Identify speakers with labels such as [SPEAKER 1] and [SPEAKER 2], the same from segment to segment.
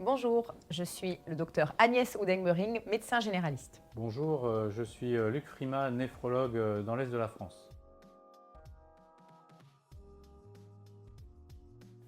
[SPEAKER 1] Bonjour, je suis le docteur Agnès Oudeng-Meuring, médecin généraliste.
[SPEAKER 2] Bonjour, je suis Luc Frima, néphrologue dans l'Est de la France.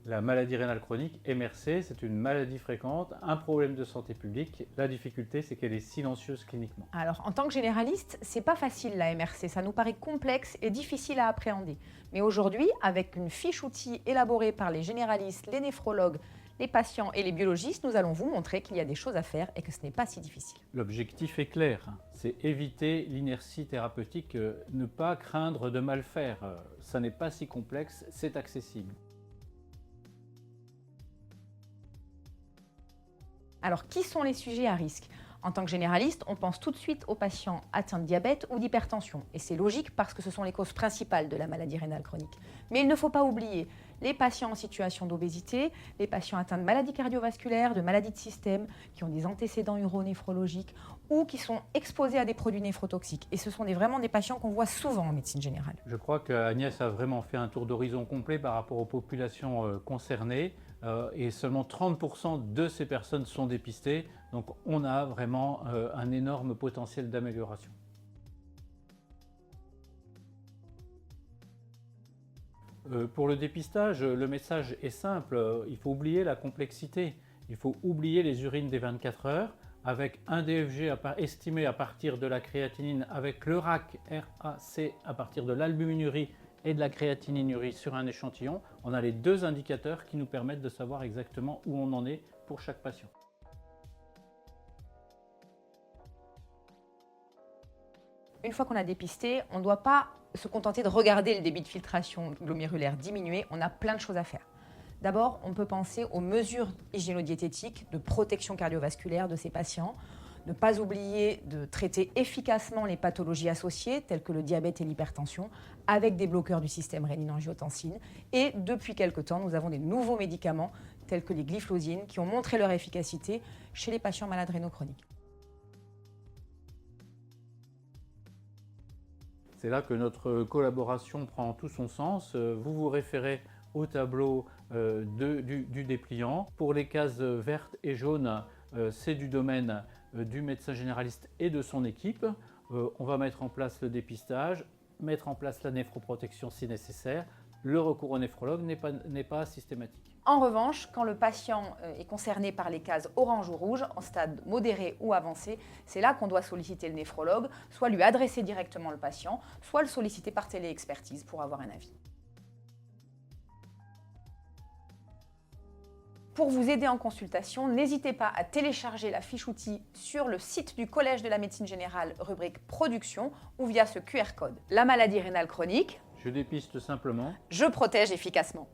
[SPEAKER 2] La maladie rénale chronique, MRC, c'est une maladie fréquente, un problème de santé publique. La difficulté, c'est qu'elle est silencieuse cliniquement.
[SPEAKER 1] Alors, en tant que généraliste, c'est pas facile la MRC, ça nous paraît complexe et difficile à appréhender. Mais aujourd'hui, avec une fiche outil élaborée par les généralistes, les néphrologues, les patients et les biologistes, nous allons vous montrer qu'il y a des choses à faire et que ce n'est pas si difficile.
[SPEAKER 2] L'objectif est clair, c'est éviter l'inertie thérapeutique, ne pas craindre de mal faire. Ça n'est pas si complexe, c'est accessible.
[SPEAKER 1] Alors, qui sont les sujets à risque? En tant que généraliste, on pense tout de suite aux patients atteints de diabète ou d'hypertension. Et c'est logique parce que ce sont les causes principales de la maladie rénale chronique. Mais il ne faut pas oublier les patients en situation d'obésité, les patients atteints de maladies cardiovasculaires, de maladies de système, qui ont des antécédents uronéphrologiques ou qui sont exposés à des produits néphrotoxiques. Et ce sont vraiment des patients qu'on voit souvent en médecine générale.
[SPEAKER 2] Je crois qu'Agnès a vraiment fait un tour d'horizon complet par rapport aux populations concernées. Et seulement 30% de ces personnes sont dépistées. Donc on a vraiment un énorme potentiel d'amélioration. Pour le dépistage, le message est simple. Il faut oublier la complexité. Il faut oublier les urines des 24 heures avec un DFG estimé à partir de la créatinine, avec le RAC à partir de l'albuminurie et de la créatininurie sur un échantillon. On a les deux indicateurs qui nous permettent de savoir exactement où on en est pour chaque patient.
[SPEAKER 1] Une fois qu'on a dépisté, on ne doit pas se contenter de regarder le débit de filtration glomérulaire diminuer, on a plein de choses à faire. D'abord, on peut penser aux mesures hygiéno-diététiques de protection cardiovasculaire de ces patients. Ne pas oublier de traiter efficacement les pathologies associées, telles que le diabète et l'hypertension, avec des bloqueurs du système rénine-angiotensine. Et depuis quelque temps, nous avons des nouveaux médicaments, tels que les glyphosines, qui ont montré leur efficacité chez les patients malades rénaux chroniques.
[SPEAKER 2] C'est là que notre collaboration prend tout son sens. Vous vous référez au tableau du dépliant. Pour les cases vertes et jaunes, c'est du domaine du médecin généraliste et de son équipe. On va mettre en place le dépistage, mettre en place la néphroprotection si nécessaire. Le recours au néphrologue n'est pas systématique.
[SPEAKER 1] En revanche, quand le patient est concerné par les cases orange ou rouge, en stade modéré ou avancé, c'est là qu'on doit solliciter le néphrologue, soit lui adresser directement le patient, soit le solliciter par téléexpertise pour avoir un avis. Pour vous aider en consultation, n'hésitez pas à télécharger la fiche outil sur le site du Collège de la médecine générale, rubrique production, ou via ce QR code. La maladie rénale chronique,
[SPEAKER 2] Je dépiste simplement.
[SPEAKER 1] je protège efficacement.